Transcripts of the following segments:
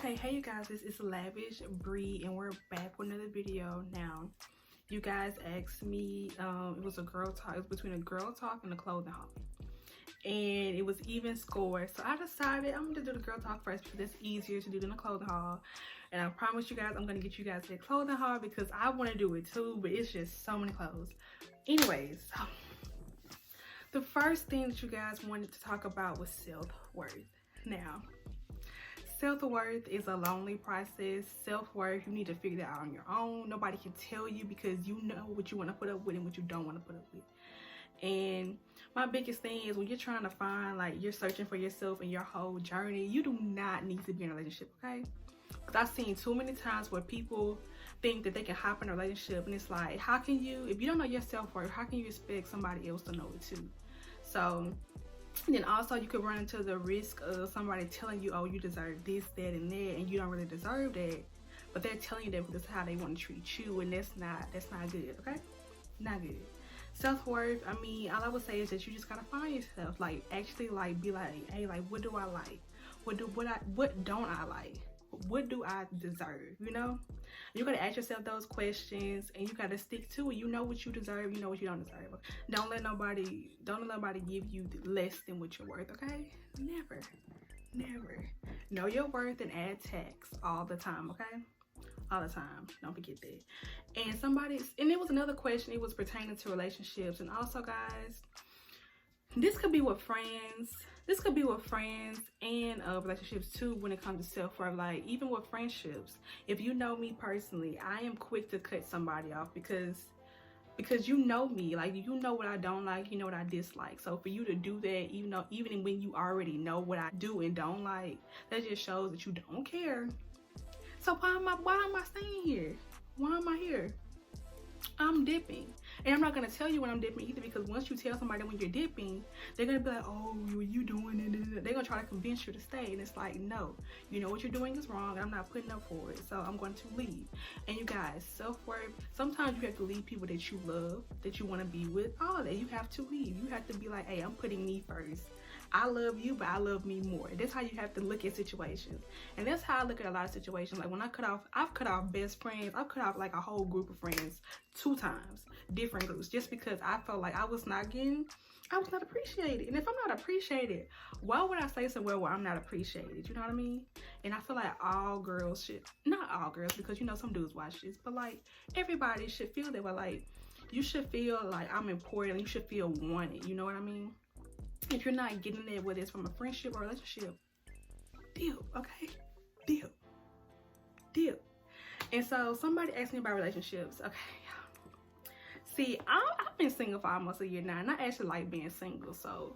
Okay, hey you guys, this is Lavish Bree and we're back with another video. Now, you guys asked me, it was a girl talk, it was between a girl talk and a clothing haul. And it was even score. So I decided I'm gonna do the girl talk first because it's easier to do than a clothing haul. And I promise you guys, I'm gonna get you guys a clothing haul because I wanna do it too, but it's just so many clothes. Anyways, so the first thing that you guys wanted to talk about was self-worth. Now, self-worth is a lonely process. Self-worth, you need to figure that out on your own. Nobody can tell you because you know what you want to put up with and what you don't want to put up with. And my biggest thing is when you're trying to find, like, you're searching for yourself in your whole journey, you do not need to be in a relationship, okay? Because I've seen too many times where people think that they can hop in a relationship and it's like, how can you, if you don't know your self-worth, how can you expect somebody else to know it too? So then also you could run into the risk of somebody telling you, oh, you deserve this, that, and that, and you don't really deserve that, but they're telling you that because that's how they want to treat you, and that's not good, okay? Not good. Self-worth, I mean, all I would say is that you just gotta find yourself, like, actually, like, be like, hey, like, what do I like? What don't I like? What do I deserve? You know, you gotta ask yourself those questions and you gotta stick to it. You know what you deserve, you know what you don't deserve. Don't let nobody give you less than what you're worth, okay? Never know your worth and add tax all the time, okay? All the time, don't forget that. And it was another question, it was pertaining to relationships. And also, guys, this could be with friends. This could be with friends and relationships too when it comes to self-worth. Like, even with friendships, if you know me personally, I am quick to cut somebody off because you know me. Like, you know what I don't like, you know what I dislike. So for you to do that, even when you already know what I do and don't like, that just shows that you don't care. So why am I staying here? Why am I here? I'm dipping. And I'm not going to tell you when I'm dipping either, because once you tell somebody when you're dipping, they're going to be like, oh, what you doing? And they're going to try to convince you to stay. And it's like, no, you know what you're doing is wrong. I'm not putting up for it. So I'm going to leave. And you guys, self-worth, sometimes you have to leave people that you love, that you want to be with, all that. You have to leave. You have to be like, hey, I'm putting me first. I love you, but I love me more. That's how you have to look at situations. And that's how I look at a lot of situations. Like, when I've cut off best friends. I've cut off like a whole group of friends 2 times, different groups, just because I felt like I was not appreciated. And if I'm not appreciated, why would I say somewhere where I'm not appreciated? You know what I mean? And I feel like all girls should, not all girls, because you know some dudes watch this, but like everybody should feel that way. Like, you should feel like I'm important. You should feel wanted. You know what I mean? If you're not getting there, whether it's from a friendship or relationship, deal, okay? Deal. And so somebody asked me about relationships. Okay, see, I've been single for almost a year now, and I actually like being single. So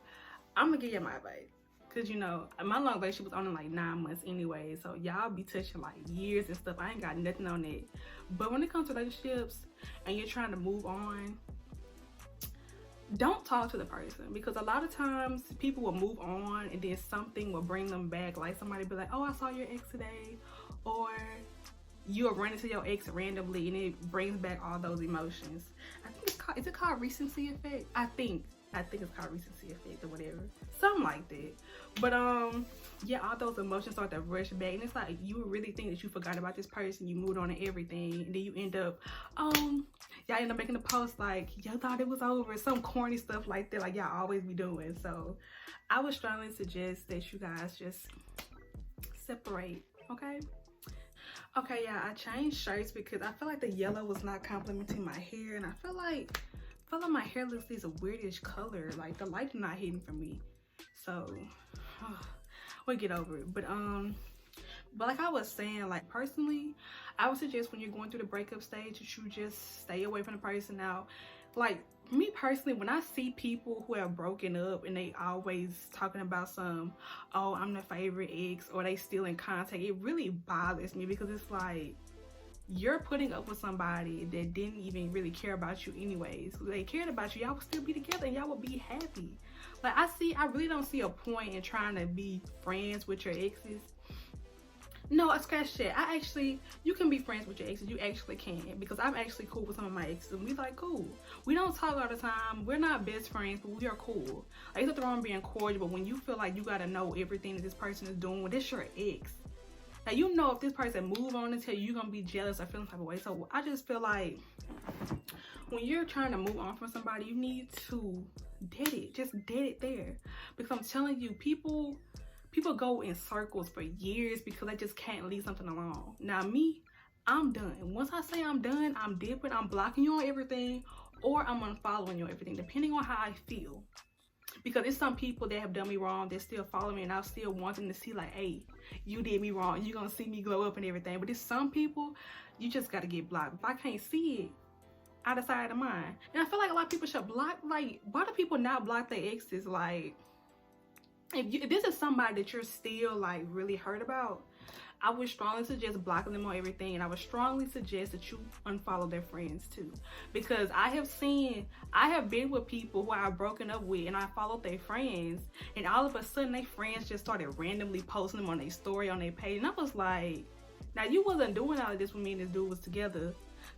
I'm gonna give you my advice, because you know my long relationship was only like 9 months anyway. So y'all be touching like years and stuff. I ain't got nothing on that. But when it comes to relationships and you're trying to move on, don't talk to the person, because a lot of times people will move on and then something will bring them back. Like, somebody be like, oh, I saw your ex today, or you'll run into your ex randomly and it brings back all those emotions. I think it's called, is it called recency effect? I think it's called recency effect or whatever, something like that. But yeah, all those emotions start to rush back, and it's like you really think that you forgot about this person, you moved on and everything, and then you end up y'all end up making a post like y'all thought it was over, some corny stuff like that, like y'all always be doing. So I would strongly suggest that you guys just separate, okay? Okay, yeah, I changed shirts because I feel like the yellow was not complimenting my hair, and I feel like my hair looks this weirdish color, like the light's not hitting for me. So we'll get over it. But like I was saying, like, personally, I would suggest when you're going through the breakup stage that you just stay away from the person. Now, like, me personally, when I see people who have broken up and they always talking about some, oh, I'm the favorite ex, or they still in contact, it really bothers me, because it's like, you're putting up with somebody that didn't even really care about you anyways. If they cared about you, y'all would still be together and y'all would be happy. Like, I really don't see a point in trying to be friends with your exes. No, I scratched that. You can be friends with your exes. You actually can, because I'm actually cool with some of my exes, and we like cool. We don't talk all the time. We're not best friends, but we are cool. Like, it's nothing wrong being cordial, but when you feel like you gotta know everything that this person is doing, well, this your ex. Now, you know if this person move on and tell you, you're gonna be jealous or feeling type of way. So I just feel like when you're trying to move on from somebody, you need to dead it. Just dead it there. Because I'm telling you, people go in circles for years because they just can't leave something alone. Now me, I'm done. Once I say I'm done, I'm dipping, I'm blocking you on everything, or I'm unfollowing you on everything, depending on how I feel. Because it's some people that have done me wrong that still follow me, and I still want them to see like, hey, you did me wrong, you're gonna see me glow up and everything. But there's some people, you just gotta get blocked. If I can't see it, out of sight of mind. And I feel like a lot of people should block, like, why do people not block their exes? Like, if this is somebody that you're still like really hurt about, I would strongly suggest blocking them on everything, and I would strongly suggest that you unfollow their friends too. Because I have been with people who I've broken up with, and I followed their friends, and all of a sudden their friends just started randomly posting them on their story, on their page, and I was like, now you wasn't doing all of this when me and this dude was together,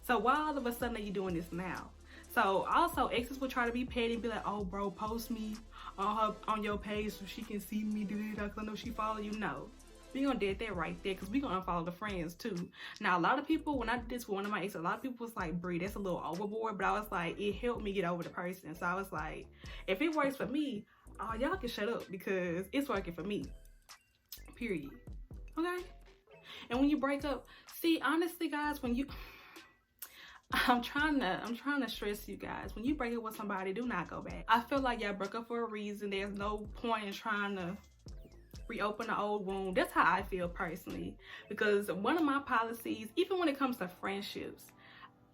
so why all of a sudden are you doing this now? So also, exes will try to be petty and be like, oh bro, post me on your page so she can see me do it, because I know she follow you. No, we gonna dead that right there, because we gonna unfollow the friends too. Now, a lot of people, when I did this with one of my exes, a lot of people was like, Bree, that's a little overboard, but I was like, it helped me get over the person. So I was like, if it works for me, y'all can shut up, because it's working for me, period. Okay? And when you break up, see, honestly guys, when you I'm trying to stress you guys, when you break up with somebody, do not go back. I feel like y'all broke up for a reason. There's no point in trying to reopen the old wound. That's how I feel personally. Because one of my policies, even when it comes to friendships,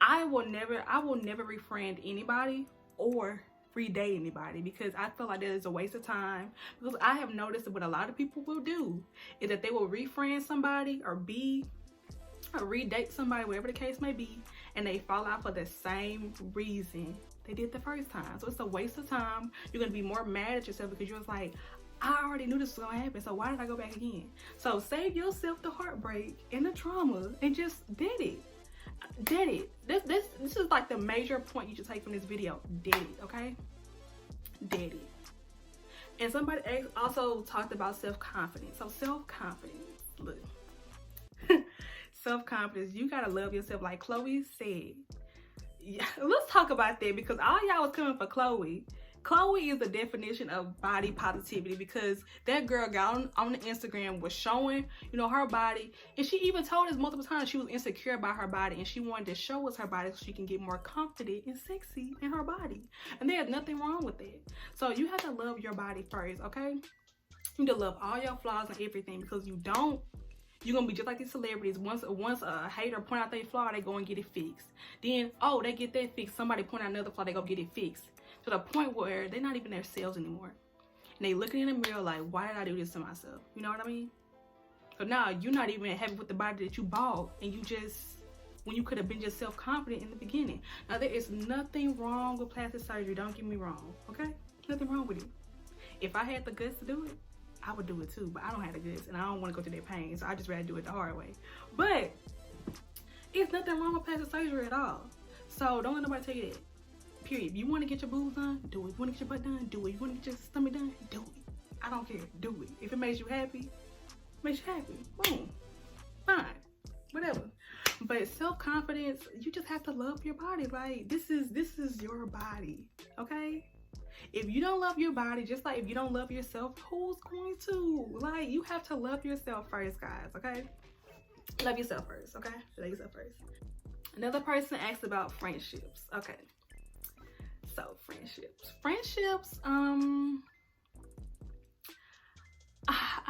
I will never refriend anybody or re-date anybody, because I feel like that is a waste of time. Because I have noticed that what a lot of people will do is that they will refriend somebody or re-date somebody, whatever the case may be, and they fall out for the same reason they did the first time. So it's a waste of time. You're gonna be more mad at yourself because you're just like, I already knew this was gonna happen, so why did I go back again? So save yourself the heartbreak and the trauma and just dead it. Dead it. This is like the major point you should take from this video. Dead it, okay? Dead it. And somebody also talked about self-confidence. So self-confidence, look. Self-confidence, you gotta love yourself, like Chloe said. Yeah, let's talk about that, because all y'all was coming for Chloe. Chloe is the definition of body positivity, because that girl got on the Instagram, was showing, you know, her body, and she even told us multiple times she was insecure about her body, and she wanted to show us her body so she can get more confident and sexy in her body. And there's nothing wrong with it. So you have to love your body first, okay? You need to love all your flaws and everything, because you don't, you're gonna be just like these celebrities. Once a hater point out their flaw, they go and get it fixed. Then, oh, they get that fixed. Somebody point out another flaw, they go get it fixed. To the point where they're not even themselves anymore. And they looking in the mirror like, why did I do this to myself? You know what I mean? So now you're not even happy with the body that you bought, and you just, when you could have been just self-confident in the beginning. Now, there is nothing wrong with plastic surgery. Don't get me wrong, okay? Nothing wrong with it. If I had the guts to do it, I would do it too, but I don't have the goods, and I don't want to go through that pain, so I just rather do it the hard way. But it's nothing wrong with plastic surgery at all. So don't let nobody tell you that. Period. If you want to get your boobs done, do it. If you want to get your butt done, do it. If you want to get your stomach done, do it. I don't care. Do it. If it makes you happy, makes you happy. Boom. Fine. Whatever. But self-confidence, you just have to love your body. Like, this is your body. Okay? If you don't love your body, just like if you don't love yourself, who's going to? Like, you have to love yourself first, guys, okay? Love yourself first, okay? Love yourself first. Another person asked about friendships. Okay. So, friendships, I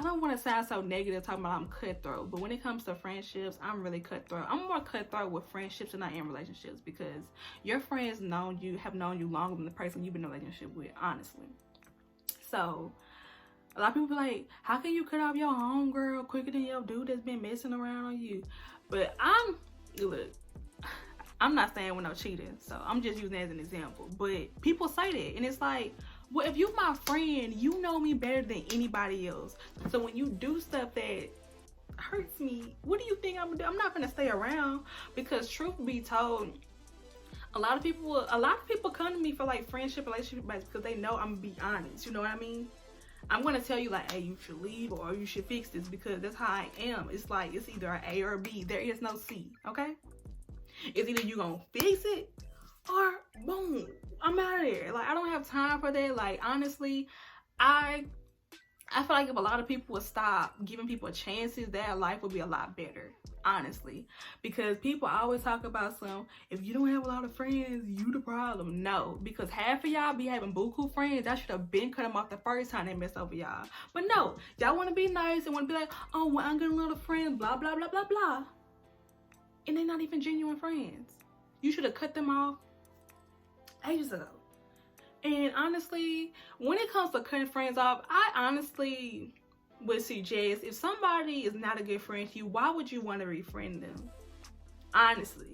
don't want to sound so negative talking about I'm cutthroat, but when it comes to friendships, I'm really cutthroat. I'm more cutthroat with friendships than I am relationships, because your friends have known you longer than the person you've been in a relationship with, honestly. So a lot of people be like, how can you cut off your homegirl quicker than your dude that's been messing around on you? But I'm not saying we're no cheating, so I'm just using it as an example. But people say that, and it's like, well, if you my friend, you know me better than anybody else. So when you do stuff that hurts me, what do you think I'm gonna do? I'm not gonna stay around, because truth be told, a lot of people come to me for like friendship, relationship advice, because they know I'm gonna be honest. You know what I mean? I'm gonna tell you like, hey, you should leave or you should fix this, because that's how I am. It's like, it's either an A or a B. There is no C, okay? It's either you gonna fix it or boom, I'm out of there. Like, I don't have time for that. Like, honestly, I feel like if a lot of people would stop giving people chances, their life would be a lot better, honestly. Because people always talk about if you don't have a lot of friends, you the problem. No, because half of y'all be having buku friends. I should have been cut them off the first time they messed over y'all. But no, y'all want to be nice and want to be like, oh, well, I'm getting a little friend, blah, blah, blah, blah, blah. And they're not even genuine friends. You should have cut them off ages ago. And honestly, when it comes to cutting friends off, I honestly would suggest, if somebody is not a good friend to you, why would you want to befriend them? Honestly.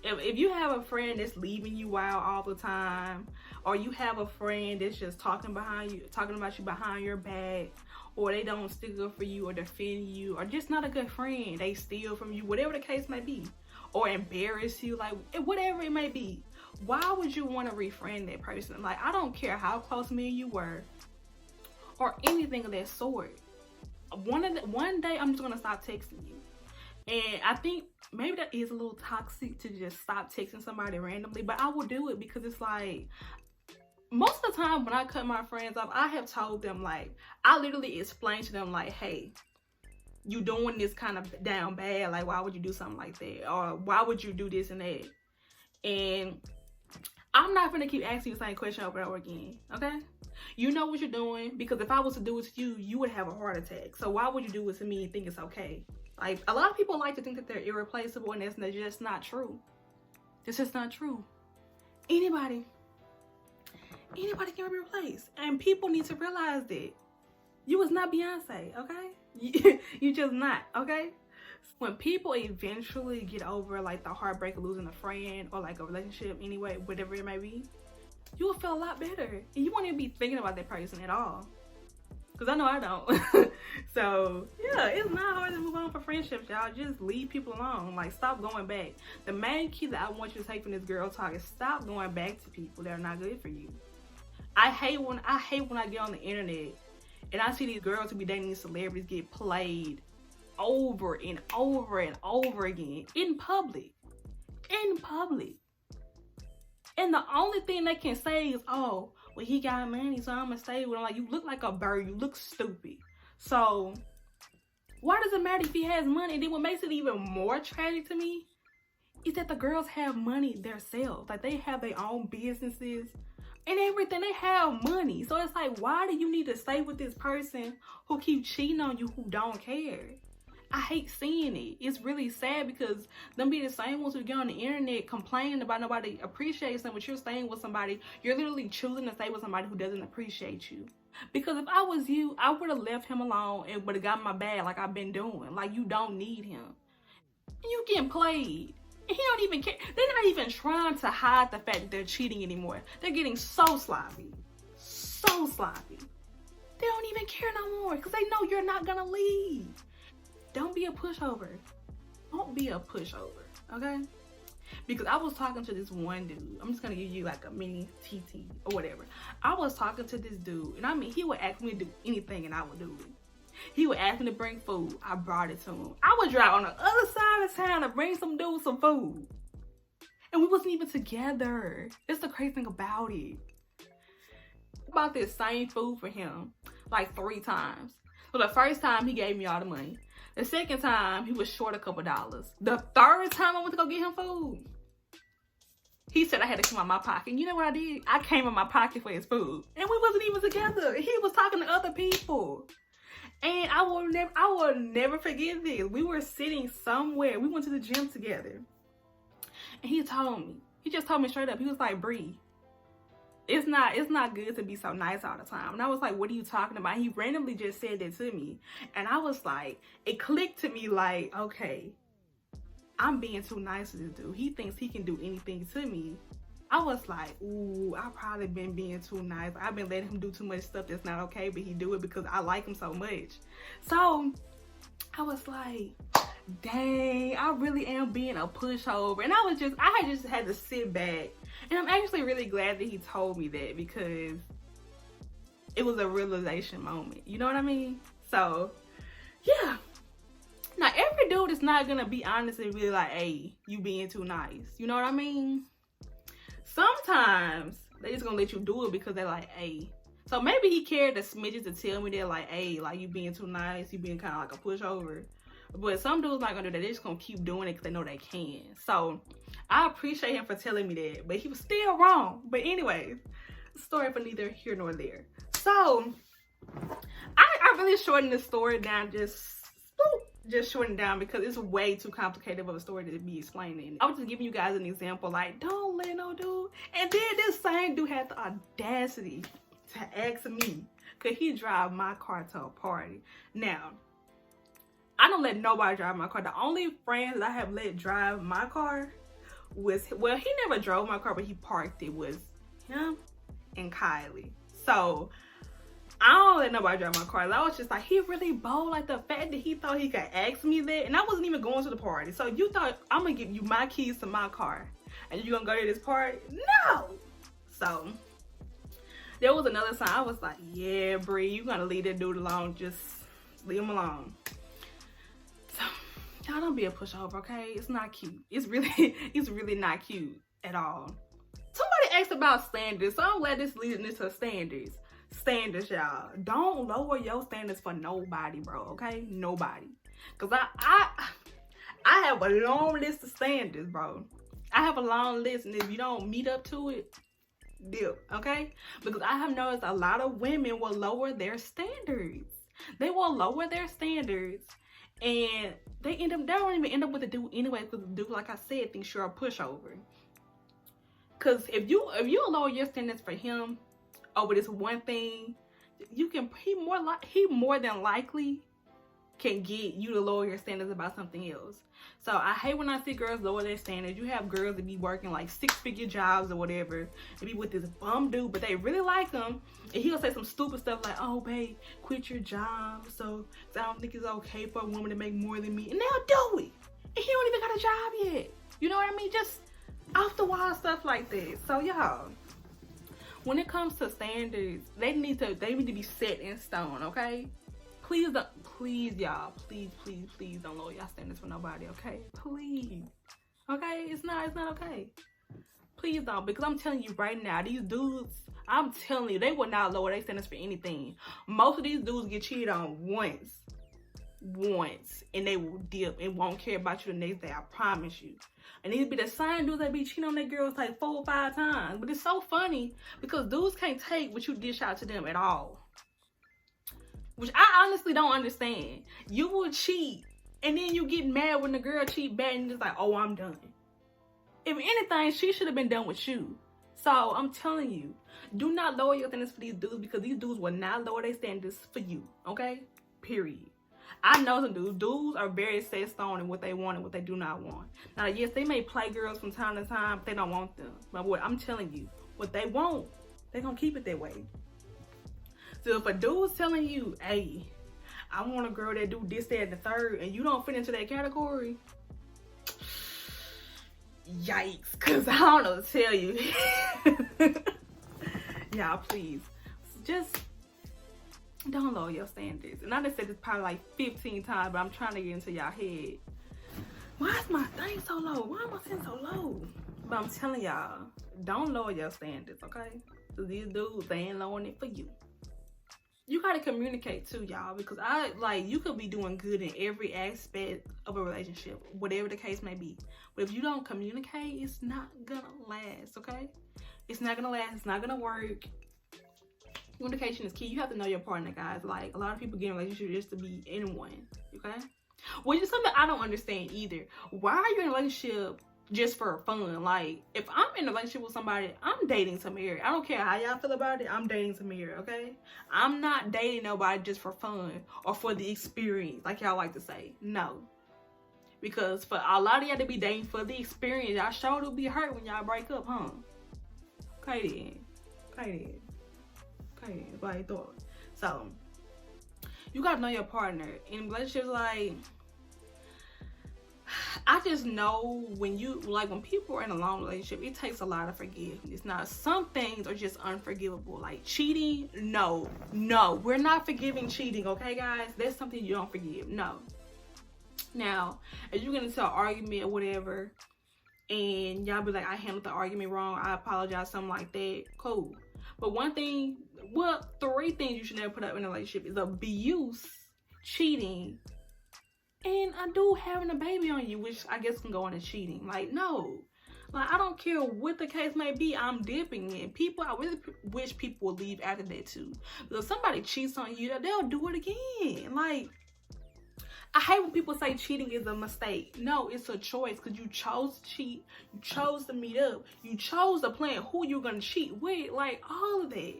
If you have a friend that's leaving you out all the time, or you have a friend that's just talking about you behind your back, or they don't stick up for you or defend you, or just not a good friend, they steal from you, whatever the case may be, or embarrass you, like whatever it may be, why would you want to befriend that person? Like, I don't care how close me and you were or anything of that sort. One day I'm just gonna stop texting you. And I think maybe that is a little toxic to just stop texting somebody randomly, but I will do it because it's like, most of the time when I cut my friends off, I have told them, like, I literally explained to them, like, hey, you doing this kind of down bad, like, why would you do something like that? Or why would you do this and that? And I'm not gonna keep asking you the same question over and over again, okay? You know what you're doing, because if I was to do it to you, you would have a heart attack. So why would you do it to me and think it's okay? Like, a lot of people like to think that they're irreplaceable, and that's just not true. It's just not true. Anybody can be replaced, and people need to realize that. You was not Beyonce, okay? You just not, okay? When people eventually get over like the heartbreak of losing a friend or like a relationship anyway, whatever it may be, you will feel a lot better, and you won't even be thinking about that person at all. Because I know I don't. So yeah, it's not hard to move on for friendships, y'all. Just leave people alone. Like, stop going back. The main key that I want you to take from this girl talk is stop going back to people that are not good for you. I hate when I get on the internet and I see these girls who be dating these celebrities get played over and over and over again in public. And the only thing they can say is, oh, well, he got money, so I'm gonna stay with him. Like, you look like a bird. You look stupid. So why does it matter if he has money? And then what makes it even more tragic to me is that the girls have money themselves. Like, they have their own businesses and everything. They have money. So it's like, why do you need to stay with this person who keep cheating on you, who don't care? I hate seeing it. It's really sad, because them be the same ones who get on the internet complaining about nobody appreciates them, but you're staying with somebody. You're literally choosing to stay with somebody who doesn't appreciate you. Because if I was you, I would have left him alone and would have got my bag like I've been doing. Like, you don't need him. And you getting played. And he don't even care. They're not even trying to hide the fact that they're cheating anymore. They're getting so sloppy. So sloppy. They don't even care no more, because they know you're not gonna leave. Don't be a pushover. Don't be a pushover, okay? Because I was talking to this one dude. I'm just gonna give you like a mini TT or whatever. I was talking to this dude, and I mean, he would ask me to do anything and I would do it. He would ask me to bring food. I brought it to him. I would drive on the other side of town to bring some dude some food. And we wasn't even together. That's the crazy thing about it. I bought this same food for him like 3 times. So the first time he gave me all the money. The second time, he was short a couple dollars. The third time I went to go get him food, he said I had to come out my pocket. And you know what I did? I came in my pocket for his food. And we wasn't even together. He was talking to other people. And I will never forget this. We were sitting somewhere. We went to the gym together. And he just told me straight up. He was like, Bree, it's not good to be so nice all the time. And I was like, what are you talking about? He randomly just said that to me. And I was like, it clicked to me like, okay, I'm being too nice to this dude. He thinks he can do anything to me. I was like, ooh, I've probably been being too nice. I've been letting him do too much stuff that's not okay, but he do it because I like him so much. So I was like, dang, I really am being a pushover. And I just had to sit back. And I'm actually really glad that he told me that, because it was a realization moment. You know what I mean? So, yeah. Now, every dude is not gonna be honest and be like, hey, you being too nice. You know what I mean? Sometimes they just gonna let you do it because they're like, hey. So maybe he cared the smidges to tell me that, like, hey, like, you being too nice, you being kind of like a pushover. But some dudes not gonna do that. They're just gonna keep doing it because they know they can. So I appreciate him for telling me that, but he was still wrong. But anyways, story for neither here nor there. So I really shortened this story down, just shorten down because it's way too complicated of a story to be explaining. I was just giving you guys an example, like, don't let no dude. And then this same dude had the audacity to ask me, could he drive my car to a party? Now, I don't let nobody drive my car. The only friends that I have let drive my car was, well, he never drove my car, but he parked it, was him and Kylie. So I don't let nobody drive my car. I was just like, he really bold. Like, the fact that he thought he could ask me that, and I wasn't even going to the party. So you thought I'm gonna give you my keys to my car and you're gonna go to this party? No. So there was another sign. I was like, yeah, Bree, you gotta leave that dude alone. Just leave him alone. So y'all don't be a pushover, okay? It's not cute. It's really not cute at all. Somebody asked about standards, so I'm glad this leading into standards. Standards, y'all. Don't lower your standards for nobody, bro, okay? Nobody. Because I have a long list of standards, bro. I have a long list, and if you don't meet up to it, deal, okay? Because I have noticed a lot of women will lower their standards. They will lower their standards, and they don't even end up with a dude anyway, because the dude, like I said, thinks you're a pushover. Because if you lower your standards for him over this one thing, he more than likely can get you to lower your standards about something else. So I hate when I see girls lower their standards. You have girls that be working like 6-figure jobs or whatever, and be with this bum dude, but they really like him, and he'll say some stupid stuff like, oh babe, quit your job, so I don't think it's okay for a woman to make more than me, and they'll do it, and he don't even got a job yet. You know what I mean? Just off the wall stuff like that. So y'all, when it comes to standards, they need to be set in stone, okay? Please y'all, please don't lower y'all standards for nobody, okay? Please, okay? It's not okay. Please don't, because I'm telling you right now, these dudes, I'm telling you, they will not lower their standards for anything. Most of these dudes get cheated on once, and they will dip and won't care about you the next day, I promise you. And these be the same dudes that be cheating on their girls like 4 or 5 times. But it's so funny because dudes can't take what you dish out to them at all. Which I honestly don't understand. You will cheat, and then you get mad when the girl cheat back, and just like, oh, I'm done. If anything, she should have been done with you. So I'm telling you, do not lower your standards for these dudes, because these dudes will not lower their standards for you, okay? Period. I know some dudes are very set stone in what they want and what they do not want. Now, yes, they may play girls from time to time, but they don't want them. But what I'm telling you, what they want, they're gonna keep it that way. So if a dude's telling you, hey, I want a girl that do this, that, and the third, and you don't fit into that category, yikes, because I don't know what to tell you. Y'all, please, just don't lower your standards. And I just said this probably like 15 times, but I'm trying to get into y'all head. Why is my thing so low? Why am I sitting so low? But I'm telling y'all, don't lower your standards, okay? Because these dudes, they ain't lowering it for you. You gotta communicate too, y'all, because you could be doing good in every aspect of a relationship, whatever the case may be. But if you don't communicate, it's not gonna last, okay? It's not gonna last. It's not gonna work. Communication is key. You have to know your partner, guys. Like, a lot of people get in a relationship just to be in one, okay? Which is something I don't understand either. Why are you in a relationship just for fun? Like, if I'm in a relationship with somebody, I'm dating to marry. I don't care how y'all feel about it. I'm dating to marry, okay? I'm not dating nobody just for fun or for the experience, like y'all like to say. No. Because for a lot of y'all to be dating for the experience, y'all sure will be hurt when y'all break up, huh? Okay then. That's what I thought. So, you gotta know your partner. In relationships, like, I just know when people are in a long relationship, it takes a lot of forgiveness. Now, some things are just unforgivable, like cheating. No, we're not forgiving cheating, okay, guys? That's something you don't forgive. No. Now, if you get into an argument or whatever, and y'all be like, I handled the argument wrong, I apologize, something like that, cool. But three things you should never put up in a relationship is abuse, cheating, and a dude having a baby on you, which I guess can go into cheating. Like, no. Like, I don't care what the case may be, I'm dipping in. I really wish people would leave after that too. Because if somebody cheats on you, they'll do it again. Like, I hate when people say cheating is a mistake. No, it's a choice, because you chose to cheat, you chose to meet up, you chose to plan who you're going to cheat with, like, all of that.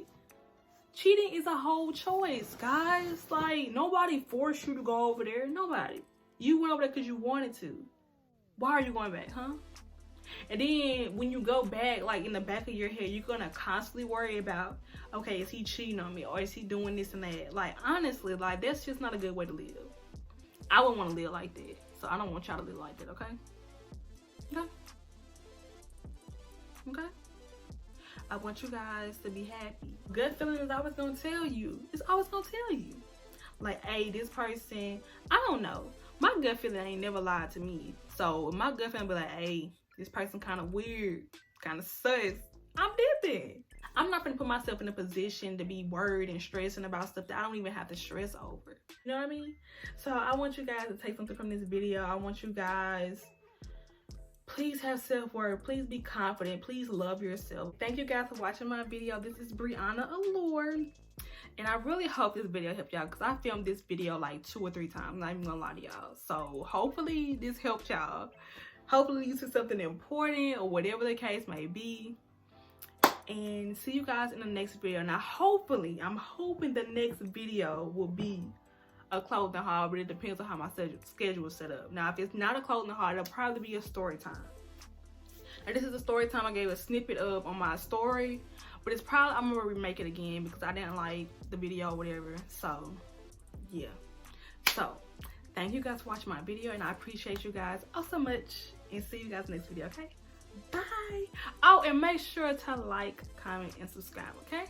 Cheating is a whole choice, guys. Like, nobody forced you to go over there. Nobody. You went over there because you wanted to. Why are you going back, huh? And then when you go back, like in the back of your head, you're going to constantly worry about, okay, is he cheating on me? Or is he doing this and that? Like, honestly, like, that's just not a good way to live. I wouldn't want to live like that. So I don't want y'all to live like that, okay? Okay? Okay? I want you guys to be happy. Gut feeling is always going to tell you. It's always going to tell you. Like, hey, this person, I don't know. My gut feeling ain't never lied to me. So my gut feeling be like, hey, this person kind of weird, kind of sus. I'm dipping. I'm not gonna put myself in a position to be worried and stressing about stuff that I don't even have to stress over. You know what I mean? So I want you guys to take something from this video. I want you guys, please have self-worth. Please be confident. Please love yourself. Thank you guys for watching my video. This is Brianna Allure. And I really hope this video helped y'all, because I filmed this video like 2 or 3 times. I'm not even gonna lie to y'all. So hopefully this helped y'all. Hopefully you took something important or whatever the case may be. And see you guys in the next video. Now hopefully, I'm hoping the next video will be a clothing haul, but it depends on how my schedule is set up. Now if it's not a clothing haul, it'll probably be a story time. Now this is a story time I gave a snippet of on my story. But it's probably, I'm gonna remake it again because I didn't like the video or whatever. So, yeah. So, thank you guys for watching my video, and I appreciate you guys all so much. And see you guys next video, okay? Bye. Oh, and make sure to like, comment, and subscribe, okay?